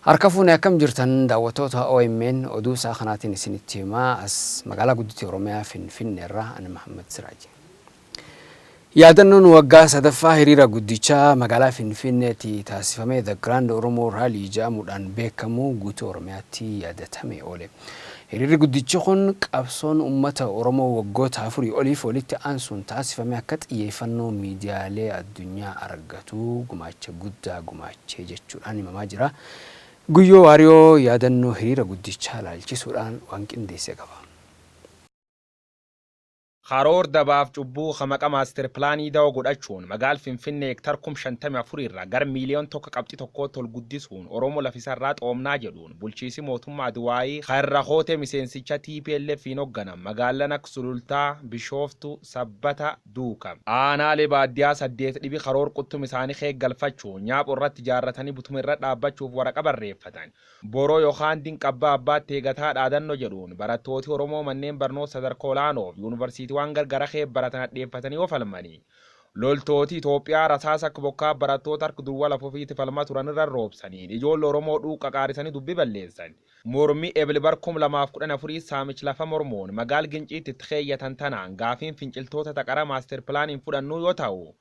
Harka fuunee akkam jirtan daawwattoota OMN oduu isaa kanaatiin isinitti himaa as magaalaa guddittii Oromiyaa Finfinneerraa ani Muhammad Siraaji. Yaadannoon waggaa sadaffaa hiriira guddichaa magaalaa Finfinneetti taasifamee The Grand Oromo Rally jedhamuudhaan beekamu guutuu Oromiyaatti yaadatamee oole. Hiriirri guddichi kun qabsoon uummata Oromoo waggoota 4 oliif walitti aansuun taasifame akka xiyyeeffannoo miidiyaalee addunyaa argatu gumaacha guddaa gumaachee jechuudhaan himamaa jira. Guyyoo waariyoo yaadannoo hiriira guddichaa ilaalchisuudhaan waan qindeesse qaba. Karoor dabaaf cubbuu hamaqa maaster pilaanii da'oo godhachuun magaal Finfinnee hektar 54 irraa gar miiliyoon tokko qabxii tokko tol guddisuun Oromoo lafisarraa xoomnaa jedhuun bulchiisi mootummaa Aduwaayii har'a hootee miseensicha TPLF hoogganam magaalaan akka Sulultaa, Bishooftu, Sabbata, Duukam. Aanaalee baadiyyaa 8 dhibi karoor quttum isaanii keeggalfachuun nyaaphu irratti ijaarratanii butuma irra dhaabbachuuf waraqa barreeffatan. Boroo yookaan dinqabbaa abbaatti eegataa dhaadannoo jedhuun barattooti Oromoo manneen barnoota sadarkaa olaanoo yuunivarsiitii waan gargara baratan addeeffatanii ofalmanii. Loltooti Itoophiyaa rasaasa akka bokkaa barattoota harka duwwaa lafuufiitti falmaa turan irra roobsanii ijoollee Oromoo dhuuqa qaarisanii dubbii balleessan. Mormii Ebilbar 2014 saamichi lafa mormoon magaal Ginciitti itti keeyyatan tanaan gaafiin finciltoota taqara maaster pilaaniin fudhannuu yoo ta'u.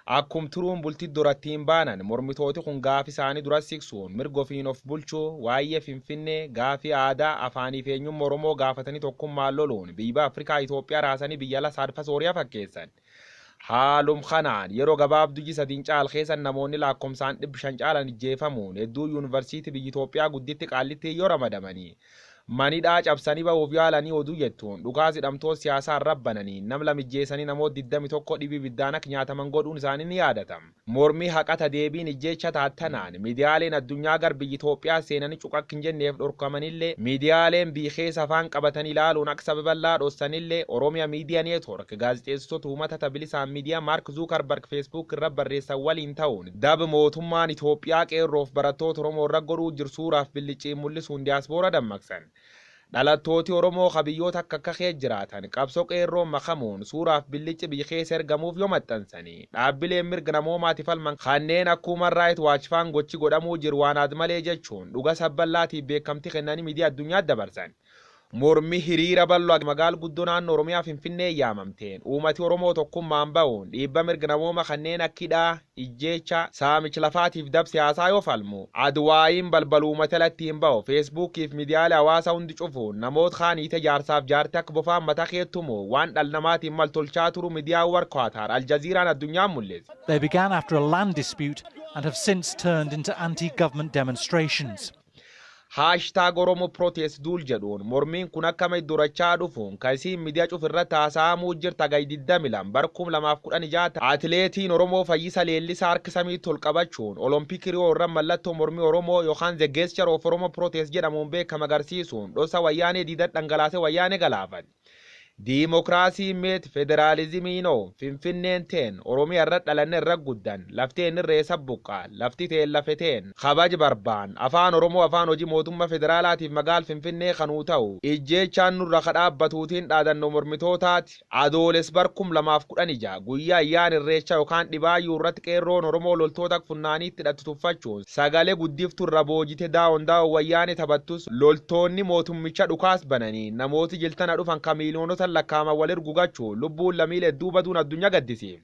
Akkum turuun bultii durattiin baanan mormitooti kun gaafi isaanii dura siksuun mirga ofiin of bulchuu waa'ee Finfinnee gaafii aadaa afaanii fi eenyummaa Oromoo gaafatanii tokkummaan loluun biyya Afrikaa Itoophiyaa raasanii biyya ala saadfa Sooriyaa fakkeessan. Haalum kanaan yeroo gabaabduu sadiin caal keessan namoonni lakkoomsaan 500 caalan ijjeefamuun hedduu yuunivarsiitii biyya Itoophiyaa gudditti qaallitti yoo ramadamanii. Manidhaa cabsanii ba'uuf yaalanii oduu jettuun dhugaa hidhamtoota siyaasaa rabbananii nam lamijjeessanii namoota 21 dhibii biddaan akka nyaataman godhuun isaanii ni yaadatam. Mormii haqata deebiin ijjeecha taattanaan miidiyaaleen addunyaa gar biyya Itoophiyaa seenanii cuqaq hin jenneef dhorkamanillee miidiyaaleen biikeessa afaan qabatanii ilaaluun akka sababallaa dhossanillee Oromiyaa Miidiyaa Neetwork gaazexeessitoota uummata tabilisaan miidiyaa Mark Zuckerberg Facebook irra barreessan waliin ta'uun dab mootummaan Itoophiyaa qeerroof barattoota Oromoo irra godhuu jirsuuraaf billichiin mul'isuun diyaaspoora dammaqsan. Dhalattooti Oromoo qabiyyoota akka jiraatan qabsoo qeerroon makamuun suuraaf billichi biyya keessa ergamuuf yoo maxxansanii dhaabbileen mirga namoomaatiif falman kanneen akka Human Rights Watch faan gochi godhamuu jiru waan malee jechuun dhuga sabballaatiif beekamtii kennanii miidiyaa addunyaatti dabarsan. Mormii hiriira bal'oo magaal guddoo naannoo Oromiyaa Finfinnee yaamamteen uummati Oromoo tokkummaan ba'uun dhiibba mirga namooma kanneen akkidhaa ijjeecha saamicha lafaatiif dab siyaasaa yoo falmu Aduwaayiin balbaluu uummata lattiin ba'u Feesbuukiif miidiyaalee hawaasaa hundi cufuun namoota kaaniite jaarsaaf jaartii akka bofaan mataa keettumu waan dhala namaatiin mal tolchaa turu miidiyaa warqaataan Aljaziiraan addunyaan mul'ise. They began after a land dispute and have since turned into anti-government demonstrations. #Oromo protest duul jedhuun mormiin kun akka may durachaa dhufuun kaisiin miidiyaa cufirra taasa'amuu jirta gaydidda milan bar 2016 atileetiin Oromoo Fayyisa Leellisaa harka samii tol qabachuun Olompikii Riyoo irra mallattoo mormii Oromoo yookaan the gesture of Oromo protest jedhamuun beekama agarsiisuun dhosa wayyaanee diidaa dhangalaasee wayyaanee galaafan. Diimokiraasii meet federaalizimii noo Finfinneen teen Oromiyaa irra dhalanne irra guddan lafteen irree sabbuqqaa lafti teen lafeteen kabaj barbaan afaan Oromoo afaan hojii mootummaa federaalaatiif magaal Finfinnee kanuu ta'u ijjeechaan nurra kadhaabbatuutiin dhaadannoo mormitootaati adooles bar 2016 guyyaa ayyaan irreecha yookaan dhibaayyuu irratti qeerroon Oromoo loltoota funnaaniitti hidhatu tuffachuun sagalee guddiftu irra boojite daa'on wayyaanee taphattus loltoonni mootummicha dhukaas bananii namooti jiltana dhufan kamiiliyoonota lakkaama walir gugachu lubbuun lamiilee duuba duun addunyaa gaddisiif.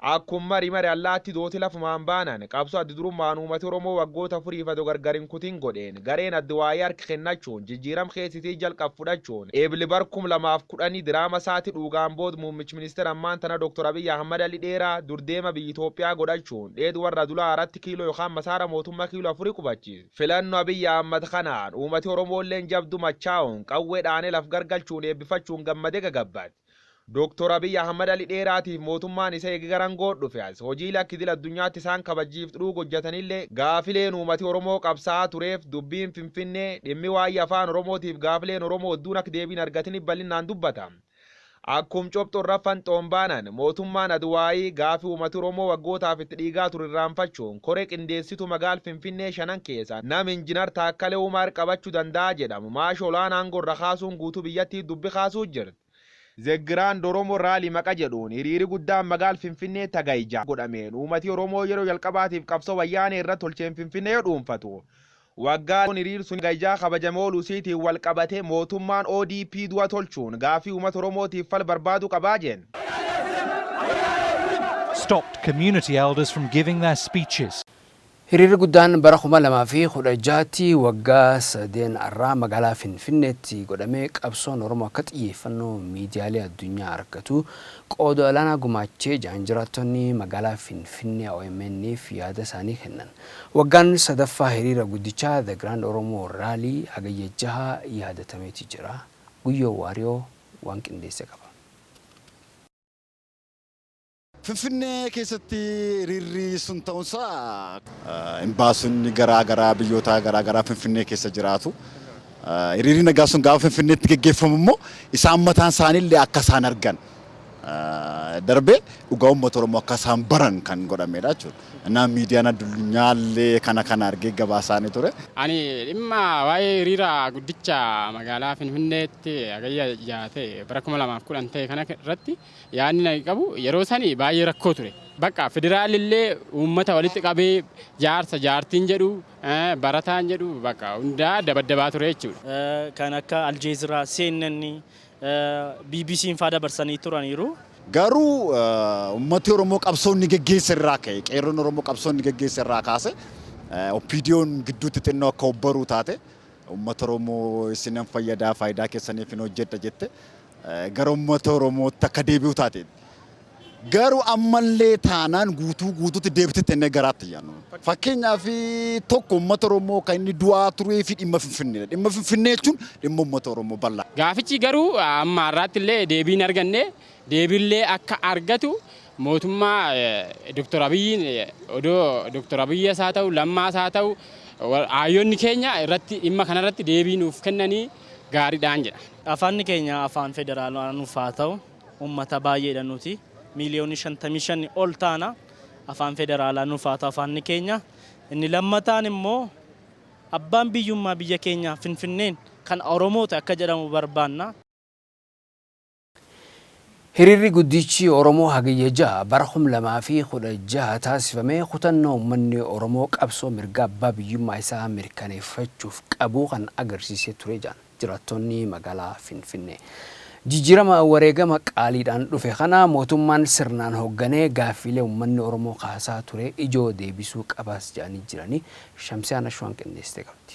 Akkuma rimari allaatti dooti lafumaan baanan qabsoo addi durummaan uummata Oromoo waggoota 4 fado gargarin kutiin godheen gareen addi waa'ee harka kennachuun jijjiiram keessitii jalqab fudhachuun Eebilibar 2010 diraama saati dhugaan bood muummichi ministeera ammaan tana Dr. Abiy Ahmad Ali dheeraa durdeema biyya Itoophiyaa godhachuun dheedu warra dulaa irratti kiiloo yookaan masaara mootummaa kiiloo 4 qubachiis. Filannoo Abiy Ahmad kanaan uummati Oromoo illee jabdu machaa'uun qawwee dhaanee laf gargalchuun eebbifachuun gammadee gagabbaate. Dr. Abiy Ahmad Ali dheeraatiif mootummaan isa eegaran godhufe as hojii lakkidil addunyaatti isaan kabajiif dhuu hojjetanillee gaafileen uummati Oromoo qabsaa tureef dubbiin Finfinnee dhimmi waa'ee afaan Oromootiif gaafileen Oromoo hedduun akka deebiin argatanii bal'inaan dubbata. Akkum copxoon raffan xoombaanan mootummaan Aduwaayii gaafii uummata Oromoo waggootaaf itti dhiigaa ture irraanfachuun koree qindeessitu magaala Finfinnee shanan keessa nama injiinar Taakkalee Umaar qabachuu danda'a jedhamu maash olaanaan gorra kaasuun guutuu biyyattii dubbi kaasuu jirti. Zeggiraan Oromoo raalii maqa jedhuun hiriiri guddaan magaala Finfinnee Hagayya godhameen uummati Oromoo yeroo jalqabaatiif qabsoo wayyaanee irratti tolcheen Finfinnee yoo dhuunfatu. Waggaan hiriir sun Hagayyaa kabajamoo luusiitiin wal qabate mootummaan ODP du'a tolchuun gaafii uummata Oromootiif fal barbaadu qabaa jeen. Stopped community elders from giving their speeches. Hiriirri guddaan bara 2016 waggaa sadeen irraa magaalaa Finfinneetti godhamee qabsoon Oromoo akka xiyyeeffannoo miidiyaalee addunyaa argatu qooda olaanaa gumaachee jiraattonni magaalaa Finfinnee OMN'if yaada isaanii kennan. Waggaan sadaffaa hiriira guddichaa The Grand Oromo Rally Hagayya 6 yaadatameeti jira. Guyyoo Waariyoo waan qindeesse qaba. Finfinnee keessatti hiriirri sun ta'uunsaa imbaasonni garaa biyyoota garaa Finfinnee keessa jiraatu. Hiriirri nagaa sun gaafa Finfinneetti geggeeffamu immoo isaan mataan isaaniillee akka isaan argan darbee dhugaa uummata Oromoo akka isaan baran kan godhamedha jechuudha. Innaan miidiyaan addunyaallee kana argee gabaasaanii ture. Ani dhimma waa'ee hiriira guddicha magaalaa Finfinneetti Hagayya 6 ta'e bara 2010 ta'e kana irratti yaadni nani qabu yeroo sanii baay'ee rakkoo ture. Bakka federaalillee uummata walitti qabee jaartiin jedhu barataan jedhu bakka hundaa dabaddabaa ture jechuudha. Kan akka Aljeeziraa, CNN, BBC'n faa dabarsanii turaniiru. Garuu uummati Oromoo qabsoonni geggeessa irraa ka'e qeerroon Oromoo qabsoonni geggeessa irraa kaase OPDO'n gidduutti xinnoo akka obbaruu taate uummata Oromoo isinan fayyadaa faayidaa keessaniif hin hojjedha jette gara uummata Oromootti akka deebi'u taate. Garuu ammallee taanaan guutuutti deebitetti inni garaatti yaanu. Fakkeenyaaf tokko uummata Oromoo kan inni du'aa turee fi dhimma Finfinnee. Dhimma Finfinnee jechuun dhimma uummata Oromoo bal'aa. Gaafichi garuu amma har'aatti illee deebiin arganne deebiillee akka argatu mootummaa Dr. Abiyyiin odoo Dr. Abiyyi isaa ta'u Lammaa isaa ta'u hayyoonni keenya irratti dhimma kanarratti deebii nuuf kennanii gaariidhaan jedha. Afaanni keenya afaan federaalaa nuuf haa ta'u uummata baay'eedha nuti. Miliyoonni 55 ol taana afaan federaalaa nuuf haa ta'u afaanni keenya. Inni lammataan immoo abbaan biyyummaa biyya keenya Finfinneen kan Oromoota akka jedhamu barbaanna. Hiriirri guddichi Oromoo Hagayya 6 bara 2016 taasifamee kutannoo uummanni Oromoo qabsoo mirga abbaa biyyummaa isaa mirkaneeffachuuf qabu kan agarsiisee ture jiraattonni magaalaa Finfinnee. Jijjiirama wareegama qaaliidhaan dhufe kana mootummaan sirnaan hoogganee gaaffiilee uummanni Oromoo kaasaa ture ijoo deebisuu qabaas jedhanii jiranii Shamsiyaan Ashwaan qindeessite qabdi.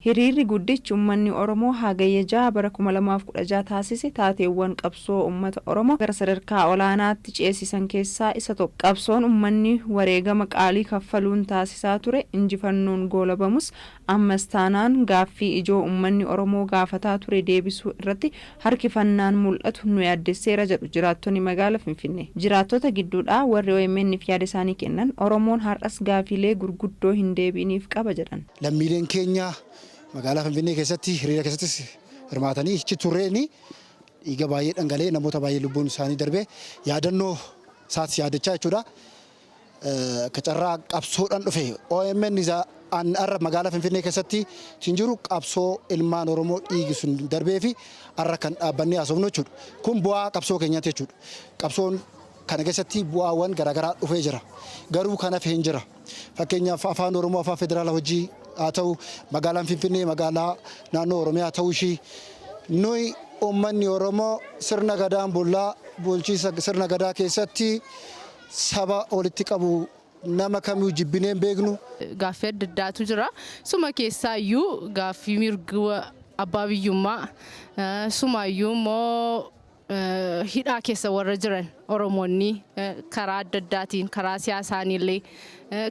Hiriirri guddichi uummanni Oromoo Hagayya 6 bara 2016 taasise taateewwan qabsoo uummata Oromoo gara sadarkaa olaanaatti ceesisan keessaa isa tokko. Qabsoon uummanni wareegama qaalii kaffaluun taasisaa ture injifannoon goolabamus ammas taanaan gaaffii ijoo uummanni Oromoo gaafataa ture deebisuu irratti harkifannaan mul'atu nu yaaddesseera jedhu jiraattonni magaalaa Finfinnee. Jiraattota gidduudhaa warri OMN'if yaada isaanii kennan Oromoon har'as gaaffiilee gurguddoo hin deebiniif qaba jedhan. Lammiileen keenya magaalaa Finfinnee keessatti hiriira keessatti hirmaatanii ichi turreeni dhiiga baay'ee dhangalee namoota baay'ee lubbuun isaanii darbee yaadannoo isaatti yaadachaa jechuudha. Kacarraa qabsoodhaan dhufe OMN har'a magaalaa Finfinnee keessatti jiru qabsoo ilmaan Oromoo dhiigi sun darbee fi har'a kan dhaabbannee haasofnu jechuudha. Kun bu'aa qabsoo keenyaati jechuudha. Qabsoon kana keessatti bu'aawwan garaagaraa dhufee jira. Garuu kana hin jira. Fakkeenyaaf afaan Oromoo afaan federaalaa hojii haa ta'u magaalaan Finfinnee magaalaa naannoo Oromiyaa ta'uu ishii nuyi uummanni Oromoo sirna gadaan bulchiisa sirna gadaa keessatti saba walitti qabu nama kamuu jibbineen beeknu. Gaaffii adda addaatu jira. Suma keessaa iyyuu gaaffii mirga abbaa biyyummaa sumaayyuu immoo hidhaa keessa warra jiran Oromoonni karaa adda addaatiin karaa siyaasaanillee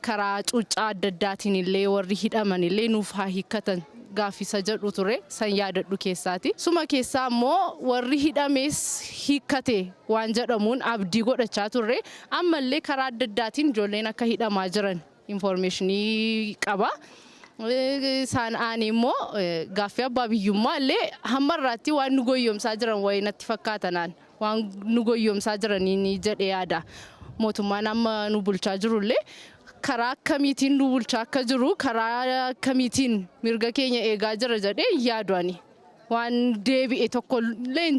karaa cuuccaa adda addaatiin illee warri hidhaman illee nuuf haa hiikkatan gaaffisa jedhu ture san yaadadhu keessaati. Suma keessaa immoo warri hidhamees hiikkate waan jedhamuun abdii godhachaa turre ammallee karaa adda addaatiin ijoolleen akka hidhamaa jiran informationii qaba. Isaan aani immoo gaaffii abbaa biyyummaa illee hammarraatti waan nu goyyomsaa jiran wayii natti fakkaatanaan waan nu goyyomsaa jiranii jedhee yaada. Mootummaan amma nu bulchaa jirullee karaa akkamiitiin nu bulchaa akka jiru karaa akkamiitiin mirga keenya eegaa jira jedhee yaaduani. Waan deebi'e tokkollee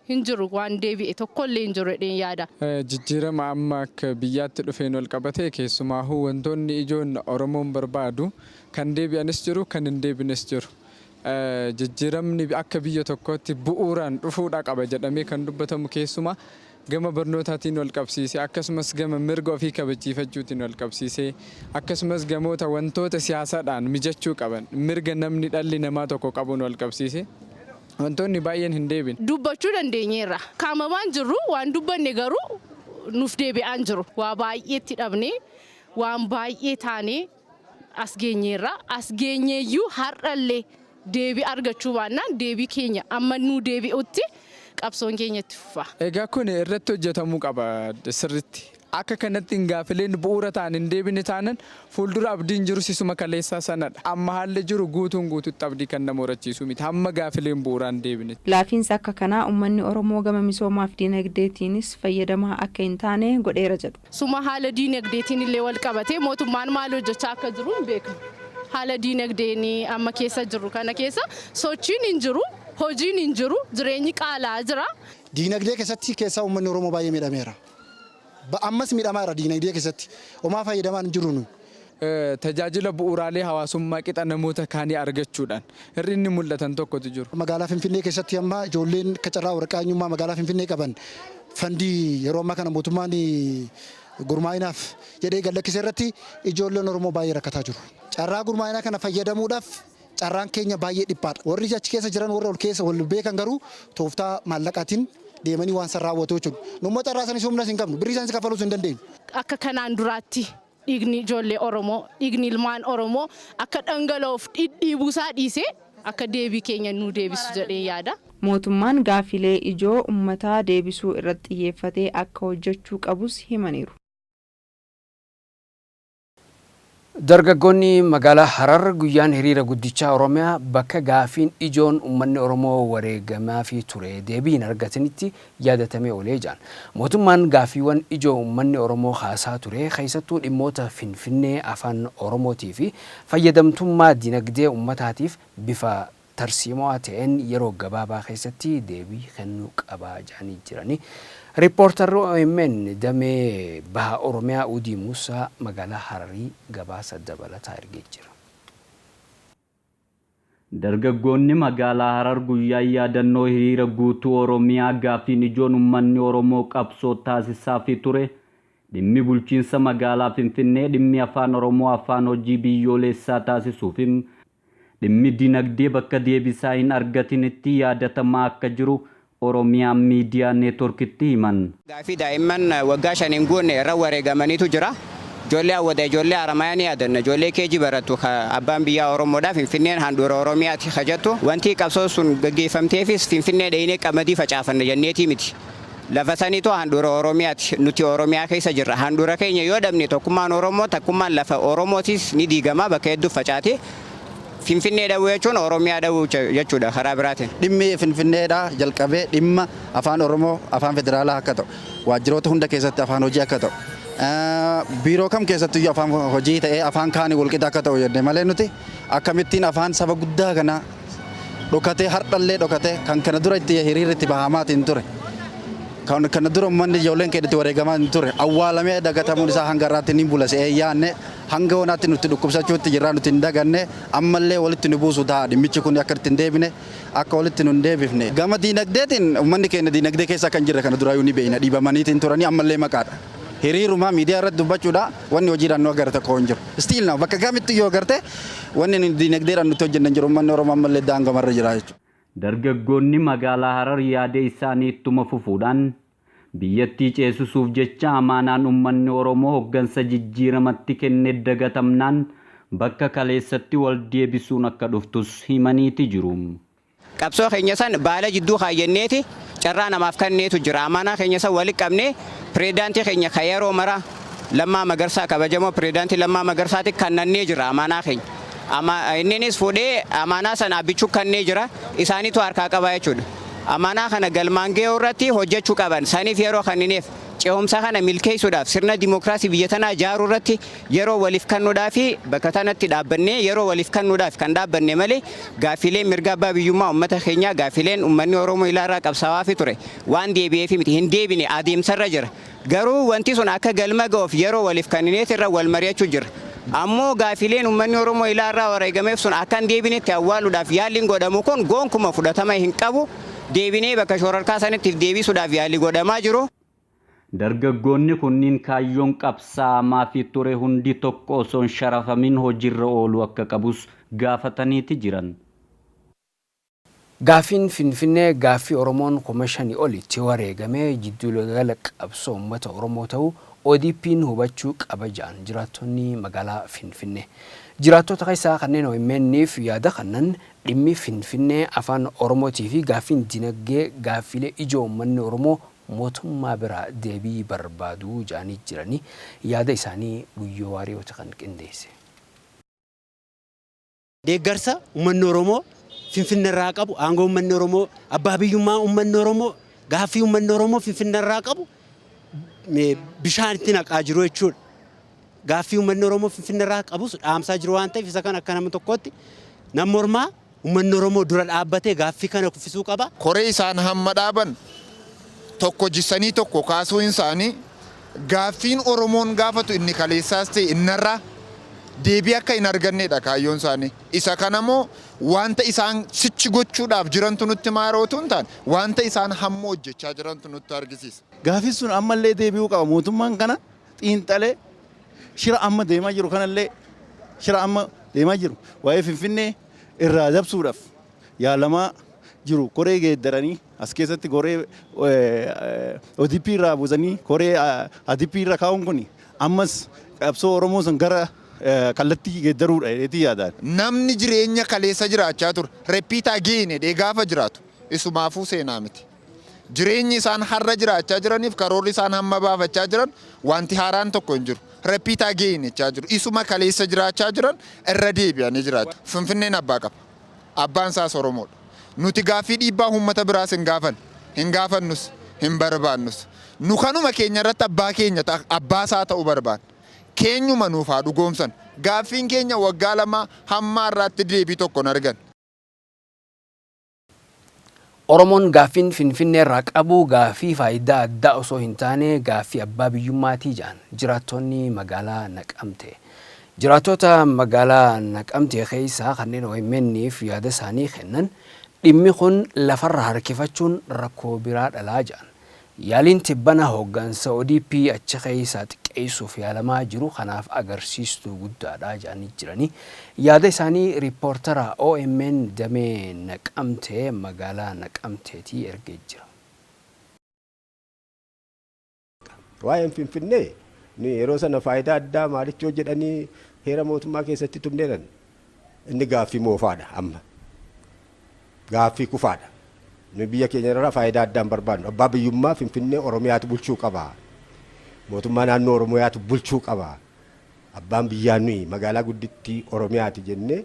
hin jiru waan deebi'e tokkollee hin jiru jedhee yaada. Jijjiirama amma akka biyyaatti dhufeen wal qabatee keessumaahuu wantoonni ijoon Oromoon barbaadu kan deebi'anis jiru kan hin deebines jiru. Jijjiiramni akka biyya tokkootti bu'uuraan dhufuudha qaba jedhamee kan dubbatamu keessumaa gama barnootaatiin wal qabsiisee akkasumas gama mirga ofii kabachiifachuutiin wal qabsiisee akkasumas gamoota wantoota siyaasaadhaan mijachuu qaban mirga namni dhalli namaa tokko qabuun wal qabsiisee wantoonni baay'een hin deebine. Dubbachuu dandeenyeerra. Kaamamaan jirru waan dubbanne garuu nuuf deebi'aan jiru. Waa baay'eetti dhabnee waan baay'ee taanee as geenyeerra. As geenyeeyyuu har'allee deebii argachuu baannaan deebii keenya amma nu deebi'utti qabsoon keenyatti fufa. Egaa kun irratti hojjetamuu qaba sirriitti. Akka kanatti gaafileen bu'uura ta'an hin deebine taanan fuuldura abdiin jiru sisuma kaleessaa sanadha. Amma haalli jiru guutuutti abdii kan nama horachiisu miti. Hamma gaafileen bu'uuraan deebine. Laafiinsa akka kanaa uummanni Oromoo gama misoomaa fi diinagdeetiinis fayyadamaa akka hin taane godheera jedhu. Suma haala diinagdeetiin illee wal qabatee mootummaan maal hojjechaa akka jiru hin beeknu. Haala diinagdeen amma keessa jiru kana keessa sochiin hin jiru, hojiin hin jiru, jireenyi qaalaa jira. Diinagdee keessaa uummanni Oromoo baay'ee miidhameera. Ammas miidhamaadha diinagdee keessatti. Homaa fayyadamaan jiru nu. Tajaajila bu'uuraalee hawaasummaa qixa namoota kaanii argachuudhaan hir'inni mul'atan tokkotu jiru. Magaalaa Finfinnee keessatti amma ijoolleen carraa waraqaa eenyummaa magaalaa Finfinnee qaban fandii yeroo ammaa kana mootummaan gurmaa'inaaf jedhee gallakkisee irratti ijoolleen Oromoo baay'ee rakkataa jiru. Carraa gurmaa'inaa kana fayyadamuudhaaf carraan keenya baay'ee dhiphaadha. Warri achi keessa jiran warra ol keessa wal beekan garuu tooftaa maallaqaatiin deemanii waan san raawwatu jechuudha. Numma carraa sanis humnas hin qabnu. Birrii isaanii kafaluus hin dandeenyu. Akka kanaan duraatti dhiigni ijoollee Oromoo, dhiigni ilmaan Oromoo akka dhangala'uuf dhidhiibuusaa dhiisee akka deebii keenya nu deebisu jedhee yaada. Mootummaan gaafilee ijoo uummataa deebisuu irratti xiyyeeffatee akka hojjechuu qabus himaniiru. Dargaggoonni magaalaa Harar guyyaan hiriira guddichaa Oromiyaa bakka gaafiin ijoon uummanni Oromoo wareegamaa fi ture deebiin argatanitti yaadatamee oolee jira. Mootummaan gaafiiwwan ijoo uummanni Oromoo haasaa ture keessattuu dhimmoota Finfinnee afaan Oromootii fi fayyadamtummaa dinagdee uummataatiif bifa tarsiimoo ta'een yeroo gabaabaa keessatti deebii kennuu qabaa jedhanii jirani. Riippoortarri OMN damee baha Oromiyaa Udii Muusaa magaalaa Hararii gabaasa dabalataa ergee jira. Dargaggoonni magaalaa Harar guyyaa yaadannoo hiriira guutuu Oromiyaa gaafiin ijoon uummanni Oromoo qabsoo taasisaa fi ture dhimmi bulchiinsa magaalaa Finfinnee dhimmi afaan Oromoo afaan hojii biyyoolessaa taasisuuf dhimmi dinagdee bakka deebisaa hin argatinitti yaadatamaa akka jiru Oromiyaa miidiyaa neetworkitti himan. Gaafii daa'imman waggaa 5 guunne irra wareegamaniitu jira. Ijoollee awwada ijoollee Haramayaa ni yaadanna. Ijoollee keejii baratu abbaan biyyaa Oromoodhaaf Finfinneen handhuura Oromiyaati kajattu. Wanti qabsoo sun gaggeeffamteefis Finfinnee dhayinee qamadii facaafanna jenneetii miti. Lafa saniitu handhuura Oromiyaati. Nuti Oromiyaa keessa jirra. Handhuura keenya yoo dhabne tokkummaan Oromoo takkummaan lafa Oromootis ni diigama bakka hedduu facaate. Finfinnee dhawuu jechuun Oromiyaa dhawuu jechuudha karaa biraatiin. Dhimmi Finfinneedhaa jalqabee dhimma afaan Oromoo afaan federaalaa akka ta'u waajjiroota hunda keessatti afaan hojii akka ta'u biiroo kam keessatti afaan hojii ta'ee afaan kaanii walqixa akka ta'u jennee malee nuti akkamittiin afaan saba guddaa kana dhokatee hardhallee dhokatee kan kana dura itti hiriirritti bahamaatiin ture. Kana dura uummanni ijoolleen keedatti wareegamaa ture awwaalamee dagatamuun isaa hanga irraatti ni bulasee yaanne hanga wanaatti nuti dhukkubsachuutti jirraa nuti hin daganne ammallee walitti nu buusu ta'a dhimmichi kun akka itti hin deebine akka walitti nu hin deebifne. Gama diinagdeetiin uummanni keenya diinagdee keessa kan jirre kana duraayyuu ni beekna dhiibamaniitiin turanii ammallee maqaadha. Hiriiruma miidiyaa irratti dubbachuudha wanni hojiidhaan nu agarta koo hin jiru. Stiil na bakka kamitti yoo agarte wanni diinagdeedhaan nuti hojjennan jiru uummanni Oromoo ammallee daangamarra jira jechuudha. Dargaggoonni magaalaa Harar yaada isaanii ittuma fufuudhaan biyyattii ceesisuuf jecha amaanaan uummanni Oromoo hoggansa jijjiiramatti kenne dagatamnaan bakka kaleessatti wal deebisuun akka dhuftus himaniiti jiru. Qabsoo keenya san baala jidduu kaayyanneeti carraa namaaf kenneetu jira. Amaanaa keenya san walitti qabnee pireezidaantii keenya kan yeroo mara Lammaa Magarsaa kabajamoo pireezidaantii Lammaa Magarsaatti kannannee jira amaanaa keenya. inninis fuudhee amaanaa sana bichuu kannee jira isaaniitu harkaa qaba jechuudha. Amaanaa kana galmaan ga'uu irratti hojjechuu qaban saniif yeroo kannineef ce'umsa kana milkeessuudhaaf sirna dimookiraasii biyya tanaa ijaaruu irratti yeroo waliif kennuudhaaf bakka tanatti dhaabbannee yeroo waliif kennuudhaaf kan dhaabbanne malee gaaffileen mirga abbaa biyyummaa uummata keenyaa gaaffileen uummanni Oromoo ilaarraa qabsaawaa ture waan deebi'eef miti hin deebine adeemsarra jira. Garuu wanti sun akka galma ga'uuf yeroo waliif kennineet irra wal mari'achuu jira. Ammoo gaaffileen uummanni Oromoo ilaarraa wareegameef sun akka hin deebinetti awwaaluudhaaf yaalliin godhamu kun gonkumaa fudhatama hin qabu. Deebinee bakka shororkaa sanatti deebisuudhaaf yaalii godhamaa jiru. Dargaggoonni kunniin kaayyoon qabsaa'amaa fi ture hundi tokko osoo hin sharafamin hojiirra ooluu akka qabus gaafataniiti jiran. Gaaffiin Finfinnee gaaffii Oromoon komishanii olitti wareegamee jiddugala qabsoo uummata Oromoo ta'uu ODP'n hubachuu qaba jedhan jiraattonni magaalaa Finfinnee. Jiraattota keessaa kanneen OMN'if yaada kennan dhimmi Finfinnee afaan Oromootii fi gaaffiin dinagdee gaaffilee ijoo uummanni Oromoo mootummaa biraa deebii barbaadu jedhanii jiranii yaada isaanii guyyoo waariyoota kan qindeesse. Deeggarsa uummanni Oromoo Finfinnee irraa qabu aangoo uummanni Oromoo abbaa biyyummaa uummanni Oromoo gaaffii uummanni Oromoo Finfinnee irraa qabu bishaan itti naqaa jiru jechuudha. Gaaffii uummanni Oromoo Finfinnee irraa qabus dhaamsaa jiru waan ta'eef isa kan akka nama tokkotti nama mormaa uummanni Oromoo dura dhaabbatee gaaffii kana kuffisuu qaba. Koree isaan hamma dhaaban tokko jissanii tokko kaasuu isaanii gaaffiin Oromoon gaafatu inni kaleessaas ta'e innarraa deebii akka hin argannedha kaayyoon isaanii. Isa kanamoo wanta isaan sichi gochuudhaaf jirantu nutti maarootu hin taane wanta isaan hamma hojjechaa jirantu nutti argisiisa. Gaaffiin sun ammallee deebi'uu qaba. Mootummaan kana xiinxalee shira amma deemaa jiru kanallee shira amma deemaa jiru waa'ee Finfinnee irraa dabsuudhaaf yaalamaa jiru. Koree geeddaranii as keessatti koree ODP irraa buusanii koree ADP irra kaa'uun kun ammas qabsoo Oromoo san gara kallattii geeddaruudha jedheetii yaadaan. Namni jireenya kaleessa jiraachaa ture repiitaa geene dee gaafa jiraatu isumaafuu seenaa miti. Jireenyi isaan har'a jiraachaa jiraniif karoorri isaan hamma baafachaa jiran wanti haaraan tokko hin jiru. Repiitaa geenechaa jiru. Isuma kaleessa jiraachaa jiran irra deebi'anii jiraatu. Finfinneen abbaa qaba. Abbaan isaas Oromoodha. Nuti gaaffii dhiibbaa uummata biraas hin gaafannus hin barbaannus. Nu kanuma keenya irratti abbaa keenya abbaa isaa ta'uu barbaanna. Keenyuma nuuf haa dhugoomsan. Gaaffiin keenya waggaa lama hamma har'aatti deebii tokko hin argan. Oromoon gaaffiin Finfinnee irraa qabu gaaffii faayidaa addaa osoo hin taane gaaffii abbaa biyyummaatii jedhan jiraattonni magaalaa Naqamtee. Jiraattota magaalaa Naqamtee keessaa kanneen OMN'if yaada isaanii kennan dhimmi kun lafarra harkifachuun rakkoo biraa dhalaa jedhan. Yaaliin tibbana hooggansa ODP achi keessaa xiqqeessuuf yaalamaa jiru kanaaf agarsiistuu guddaadha jedhanii jiranii yaada isaanii riippoortara OMN damee Naqamtee magaalaa Naqamteetii ergee jira. Waa'een Finfinnee yeroo sana faayidaa addaa maalichoo jedhanii heera mootummaa keessatti tumneeran inni gaaffii moofaadha amma gaaffii kufaadha. Biyya keenya irraa faayidaa addaan barbaannu abbaa biyyummaa Finfinnee Oromiyaatu bulchuu qaba. Mootummaa naannoo Oromiyaatu bulchuu qaba. Abbaan biyyaa nuyi magaalaa guddittii Oromiyaati jennee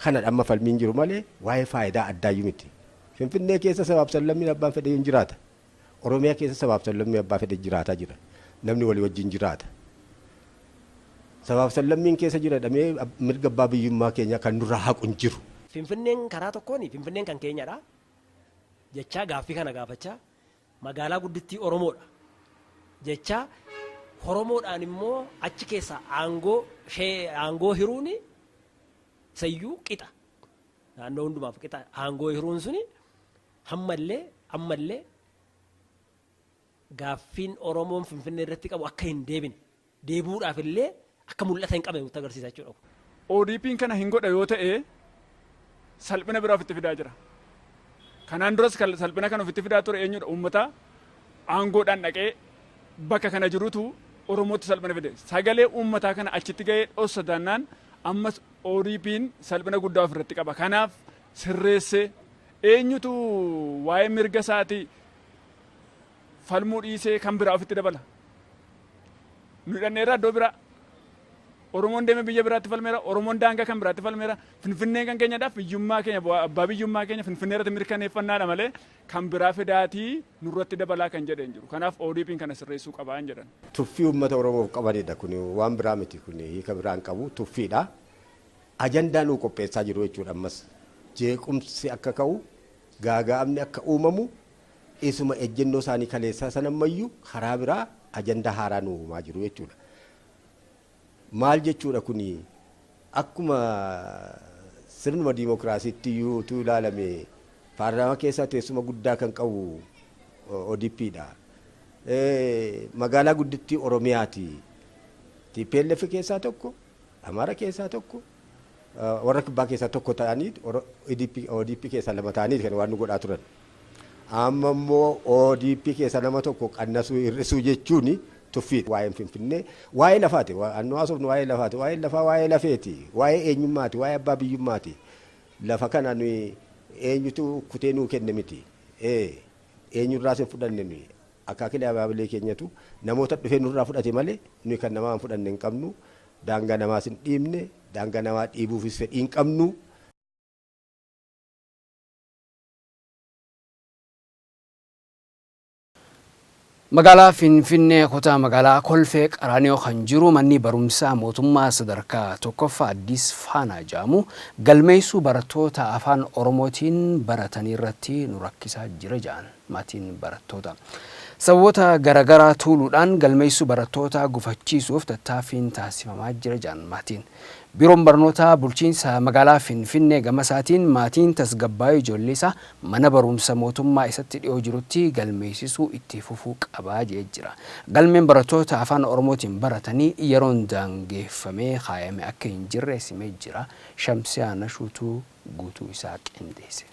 kana amma falmiin jiru malee waa'ee faayidaa addaayyuu miti. Finfinnee keessa sabaaf sallammiin abbaan fedhe hin jiraata. Oromiyaa keessa sabaaf sallammiin abbaa fedhe jiraataa jira. Namni walii wajjin jiraata. Sabaaf sallammiin keessa jira dhamee mirga abbaa biyyummaa keenya kan nurraa haqu hin jiru. Finfinneen karaa tokkoon Finfinneen kan keenyadha. Jechaa gaaffii kana gaafachaa magaalaa guddittii Oromoodha. Jechaa Oromoodhaan immoo achi keessa aangoo hiruun sayyuu qixa. Naannoo hundumaaf qixa aangoo hiruun suni ammallee gaaffiin Oromoon Finfinnee irratti qabu akka hin deebine deebuudhaaf illee akka mul'ata hin qabne nutti agarsiisa jechuudha. ODP'n kana hin godha yoo ta'e salphina biraa ofitti fidaa jira. Kanaan duras salphina kan ofitti fidaa ture eenyudha uummata aangoodhaan dhaqee bakka kana jirutu Oromootti salphina fide. Sagalee uummataa kana achitti ga'ee dhossa daannaan ammas ODP'n salphina guddaa ofirratti qaba. Kanaaf sirreessee eenyutu waa'ee mirga isaatii falmuu dhiisee kan biraa ofitti dabala. Nu hidhanneerraa iddoo biraa Oromoon deeme biyya biraatti falmeera, Oromoon daangaa kan biraatti falmeera, Finfinnee kan keenyadhaaf biyyummaa keenya abbaa biyyummaa keenya Finfinnee irratti mirkaneeffannaadha malee kan biraa fedaatii nurratti dabalaa kan jedheen jiru. Kanaaf ODP'n kana sirreessuu qabaa hin jedhan. Tuffii uummata Oromoof qabanidha kun waan biraa miti kun hiika biraan qabu tuffiidha. Ajandaa nuu qopheessaa jiru jechuudha ammas. Jeequmsi akka ka'u gaaga'amni akka uumamu isuma ejjennoo isaanii kaleessaa sanammayyuu karaa biraa ajandaa haaraa nuu uumaa jiru jechuudha. Maal jechuudha kuni akkuma sirnuma diimokiraasiitti yuutuu ilaalame paarlaamaa keessaa teessuma guddaa kan qabu ODP'dha. Magaalaa guddittii Oromiyaati. TPLF keessaa tokko, Amaara keessaa tokko, warra kibbaa keessaa tokko ta'anii ODP keessaa lama ta'anii kan waan nu godhaa turan. Amma immoo ODP keessaa nama tokko qannasuu hir'isuu jechuun tuffiidha. Waa'een Finfinnee waa'ee lafaati. Annu haasofnu waa'ee lafaati. Waa'ee lafaa waa'ee lafeeti. Waa'ee eenyummaati. Waa'ee abbaa biyyummaati. Lafa kana nuyi eenyutu kutee nuu kenne miti. Eenyurraas hin fudhanne nuyi. Akaakilee abaabilee keenyatu namoota dhufee nurraa fudhate malee nuyi kan namaa hin fudhanne hin qabnu. Daangaa namaas hin dhiibne. Daangaa namaa dhiibuufis fedhii hin qabnu. Magaalaa Finfinnee kutaa magaalaa Kolfee Qaraanioo kan jiru manni barumsaa mootummaa sadarkaa tokkoffaa Addis Faanaa jedhamu galmeessuu barattoota afaan Oromootiin baratanii irratti nu rakkisaa jira jedhan maatiin barattoota. Sababoota garaagaraa tuuluudhaan galmeessuu barattoota gufachiisuuf tattaaffiin taasifamaa jira jedhan maatiin. Biiroon barnootaa bulchiinsa magaalaa Finfinnee gama isaatiin maatiin tasgabbaa'ee ijoollee isaa mana barumsa mootummaa isatti dhiyoo jirutti galmeessisuu itti fufuu qabaa jedhee jira. Galmeen barattoota afaan Oromootiin baratanii yeroon daangeffamee kaayame akka hin jirre simee jira. Shamsiyaa Nashuutuu guutuu isaa qindeesse.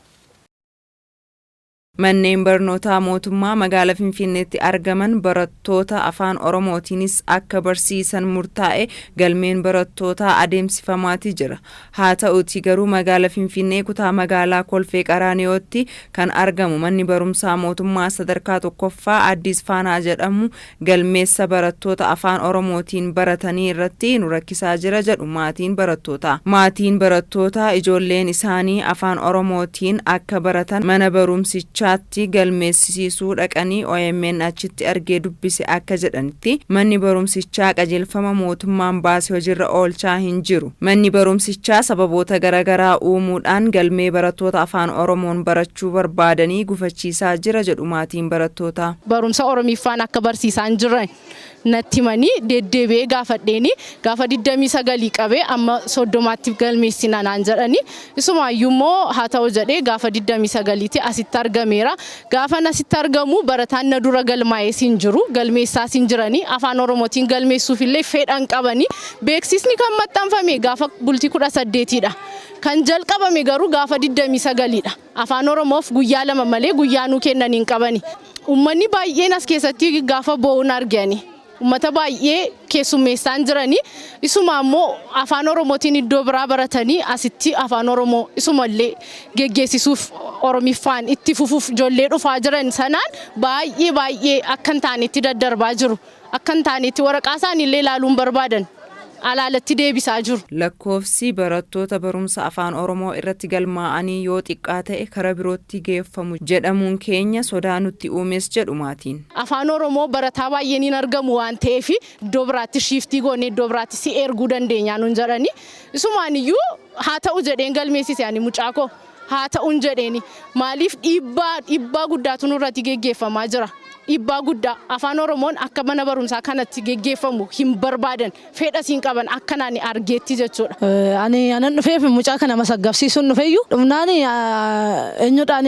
Manneen barnootaa mootummaa magaalaa Finfinneetti argaman barattoota afaan Oromootiinis akka barsiisan murtaa'e galmeen barattootaa adeemsifamaatii jira. Haa ta'uutii garuu magaalaa Finfinnee kutaa magaalaa Kolfee Qaraaniyootti kan argamu manni barumsaa mootummaa sadarkaa tokkoffaa Addis Faanaa jedhamu galmeessa barattoota afaan Oromootiin baratanii irratti nu rakkisaa jira jedhu maatiin barattootaa. Maatiin barattootaa ijoolleen isaanii afaan Oromootiin akka baratan mana barumsichaa chaatti galmeessisuu dhaqanii OMN achitti argee dubbise akka jedhanitti manni barumsichaa qajeelfama mootummaan baasee hojiirra oolchaa hin jiru. Manni barumsichaa sababoota garaagaraa uumuudhaan galmee barattoota afaan Oromoon barachuu barbaadanii gufachiisaa jira jedhu maatiin barattootaa. Barumsa Oromiffaan akka barsiisaa hin jirre natti himanii deddeebi'ee gaafadheeni gaafa 29 qabee amma 30tti galmeessina naan jedhani isumaayyuu immoo haa ta'u jedhee gaafa 29tti asitti argameera gaafa asitti argamu barataan na dura galmaa'ee siin jiru galmeessaa siin jiranii afaan Oromootiin galmeessuufillee fedhan qabanii beeksisni kan maxxanfame gaafa bultii 18dha kan jalqabame garuu gaafa 29dha afaan Oromoof guyyaa lama malee guyyaa nuu kennaniin qabani ummanni baay'een as keessatti gaafa bo'uun argani. Ummata baay'ee keessummeessaan jiranii isuma immoo afaan Oromootiin iddoo biraa baratanii asitti afaan Oromoo isumallee geggeessisuuf Oromiffaan itti fufuuf ijoollee dhufaa jiran sanaan baay'ee akka hin taanetti daddarbaa jiru akka hin taanetti waraqaa isaaniillee ilaaluun barbaadan alaalatti deebisaa jiru. Lakkoofsi barattoota barumsa afaan Oromoo irratti galmaa'anii yoo xiqqaa ta'e karaa birootti geeffamu jedhamuun keenya sodaa nutti uumes jedhu maatiin. Afaan Oromoo barataa baay'een hin argamu waan ta'eef iddoo biraatti shiiftii goonee iddoo biraatti si erguu dandeenya nuun jedhani. Isumaaniyyuu haa ta'u jedheen galmeessise ani mucaakoo haa ta'uun jedheeni maaliif dhiibbaa guddaatu nurratti geggeeffamaa jira. Dhiibbaa guddaa afaan Oromoon akka mana barumsaa kanatti geggeeffamu hin barbaadan fedhas hin qaban akkanaan argeetti jechuudha. Ani anan dhufeef mucaa kana masaggabsiisuun dhufeeyyuu dhumnaan eenyudhaan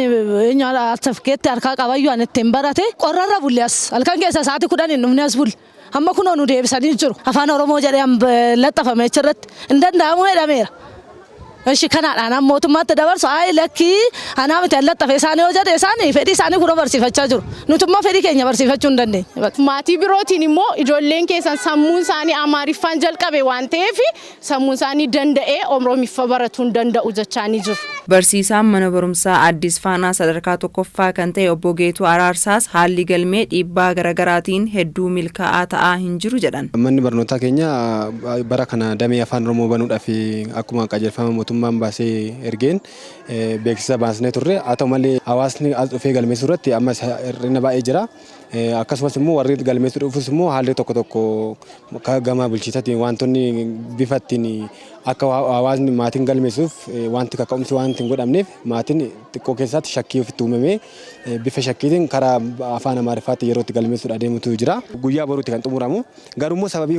certifikeetti harkaa qabayyuu ani ittiin barate qorrarra bulle as halkan keessa sa'aatii 10 hin dhumne as bulle. Amma kunoo nu deebisanii jiru afaan Oromoo jedhee laxxafame achirratti hin danda'amu jedhameera. እሺ ከናዳና ሞቱማት ደበርሶ አይ ለኪ አናም ተለጠ ፈሳኔ ወጀደ ሳኔ ፈዲ ሳኔ ኩሮ በርሲፈቻ ጅሩ ኑቱማ ፈዲ ከኛ በርሲፈቹ እንደኔ ማቲ ቢሮቲን ሞ ijoolleen keessan sammuun isaanii amaariffaan jalqabe waan ta'eef sammuun isaanii danda'ee omroomiif baratuun danda'u jechaanii jiru. Barsiisaan mana barumsaa Addis Faanaa sadarkaa tokkoffaa kan ta'e obbo Geetuu Araarsaas haalli galmee dhiibbaa garaagaraatiin hedduu milkaa'aa ta'aa hin jiru jedhan. Manni barnootaa keenya bara kana damee afaan Oromoo banuudhaaf akkuma qajeelfama mootummaan baasee ergeen beeksisa baasnee turre haa ta'u malee hawaasni as dhufee galmeessuu irratti ammas hir'ina baay'ee jira. Akkasumas immoo warri galmeessuu dhufuus immoo haalli tokko gama bulchiinsaatiin wantoonni bifa ittiin akka hawaasni maatiin galmeessuuf wanti kaka'umsi wanti hin godhamneef maatiin xiqqoo keessatti shakkii ofitti uumamee bifa shakkiitiin karaa afaan Amaariffaatti yeroo itti galmeessuuf adeemutu jira. Guyyaa boruutti kan xumuramu garuu immoo sababii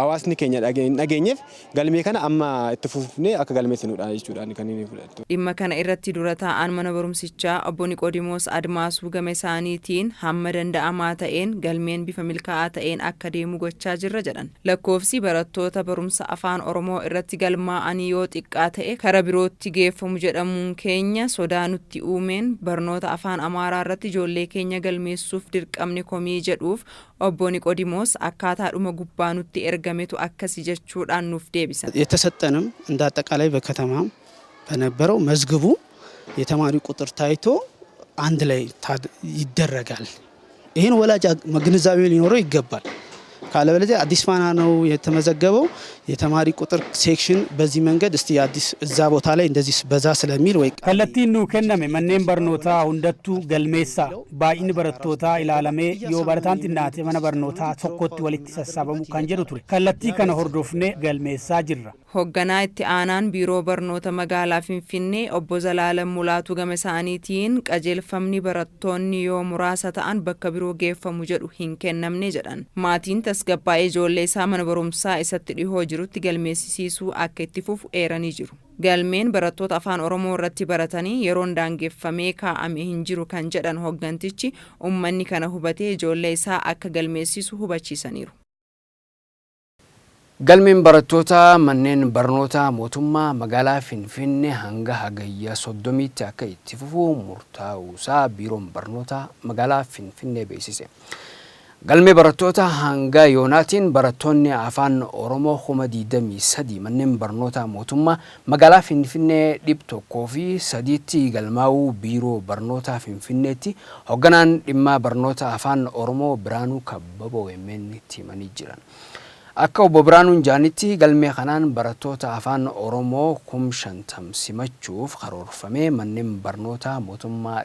hawaasni keenya hin dhageenyeef galmee kana amma itti fufnee akka galmeessinudha jechuudha kan inni fudhatu. Dhimma kana irratti dura taa'an mana barumsichaa obbo Niqoodimoos Admaasuu gama isaaniitiin hamma danda'amaa ta'een galmeen bifa milkaa'aa ta'een akka deemu gochaa jirra jedhan. Lakkoofsi barattoota barumsa afaan Oromoo irratti galmaa'anii yoo xiqqaa ta'e kara birootti geeffamu jedhamuun keenya sodaa nutti uumeen barnoota afaan Amaaraa irratti ijoollee keenya galmeessuuf dirqamni komii jedhuuf obbo Niqoodimoos akkaataadhuma gubbaa nutti ergametu akkasi jechuudhaan nuuf deebisan. የተሰጠንም እንደ አጠቃላይ በከተማም በነበረው መዝግቡ የተማሪ ቁጥር ታይቶ አንድ ላይ ይደረጋል። ይሄን ወላጅ ግንዛቤ ሊኖረው ይገባል። ካለበለዚያ አዲስ ፋና ነው የተመዘገበው የተማሪ ቁጥር ሴክሽን በዚህ መንገድ እስቲ አዲስ እዛ ቦታ ላይ እንደዚህ በዛ ስለሚል ወይ ከለቲኑ ከነመ መነን በርኖታ ሁንደቱ ገልሜሳ ባይን በረቶታ ኢላላሜ ዮ በረታንቲናቴ መነ በርኖታ ቶኮቲ ወሊት ሰሳበሙ ካንጀሩ ቱሬ ከለቲ ከነ ሆርዶፍኔ ገልሜሳ ጅራ hoogganaa itti aanaan biiroo barnoota magaalaa Finfinnee obbo Zalaalam Mulaatu gama isaaniitiin qajeelfamni barattoonni yoo muraasa ta'an bakka biroo geeffamu jedhu hin kennamne jedhan. Maatiin tasgabbaa'ee ijoollee isaa mana barumsaa isatti dhihoo jirutti galmeessisiisuu akka itti fufu eeranii jiru. Galmeen barattoota afaan Oromoo irratti baratanii yeroon daangeffamee kaa'ame hin jiru kan jedhan hooggantichi uummanni kana hubatee ijoollee isaa akka galmeessisu hubachiisaniiru. Galmeen barattoota manneen barnoota mootummaa magaalaa Finfinnee hanga Hagayya 30tti akka itti fufu murtaa'uusaa biiroon barnoota magaalaa Finfinnee beeksise. Galmee barattoota hanga yoonaatiin barattoonni afaan Oromoo 23 manneen barnoota mootummaa magaalaa Finfinnee 103tti galmaa'uu biiroo barnoota Finfinneetti hoogganaan dhimma barnoota afaan Oromoo Biraanuu Kabbaboo OMN himanii jiran. Akka obbo Biraanuun jaanitti galmee kanaan barattoota afaan Oromoo 50 simachuuf karoorfamee manneen barnoota mootummaa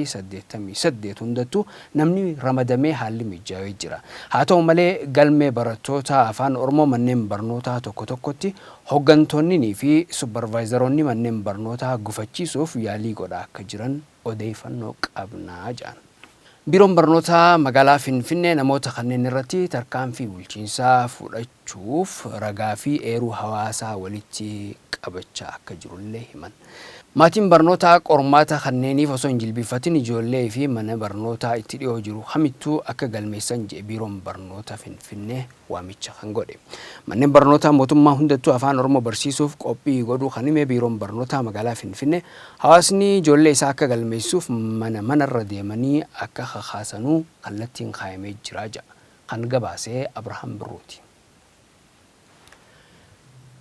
488 hundattuu namni ramadamee haalli mijaa'ee jira. Haa ta'u malee galmee barattoota afaan Oromoo manneen barnoota tokkotti hooggantoonnii fi supervaayizaroonni manneen barnoota gufachiisuuf yaalii godhaa akka jiran odeeffannoo qabnaa jedhan. Biiroon barnoota magaalaa Finfinnee namoota kanneen irratti tarkaanfii bulchiinsaa fudhachuuf ragaa fi eeruu hawaasaa walitti qabachaa akka jirullee himan. Maatiin barnootaa qormaata kanneeniif osoo hin jilbifatin ijoollee fi mana barnootaa itti dhiyoo jiru hamittuu akka galmeessan jedhe biiroon barnoota Finfinnee waamicha kan godhe. Manneen barnootaa mootummaa hundattuu afaan Oromoo barsiisuuf qophii godhuu kan hime biiroon barnootaa magaalaa Finfinnee hawaasni ijoollee isaa akka galmeessuuf manarra deemanii akka kakaasanuu kallattiin kaayamee jira jedha. Kan gabaasee Abrahaam Birruuti.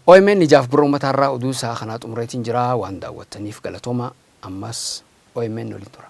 OMN ijaaf biroo mataarraa oduu isaa kanaa xumureetiin jira waan daawwattaniif galatooma ammas OMN waliin tura.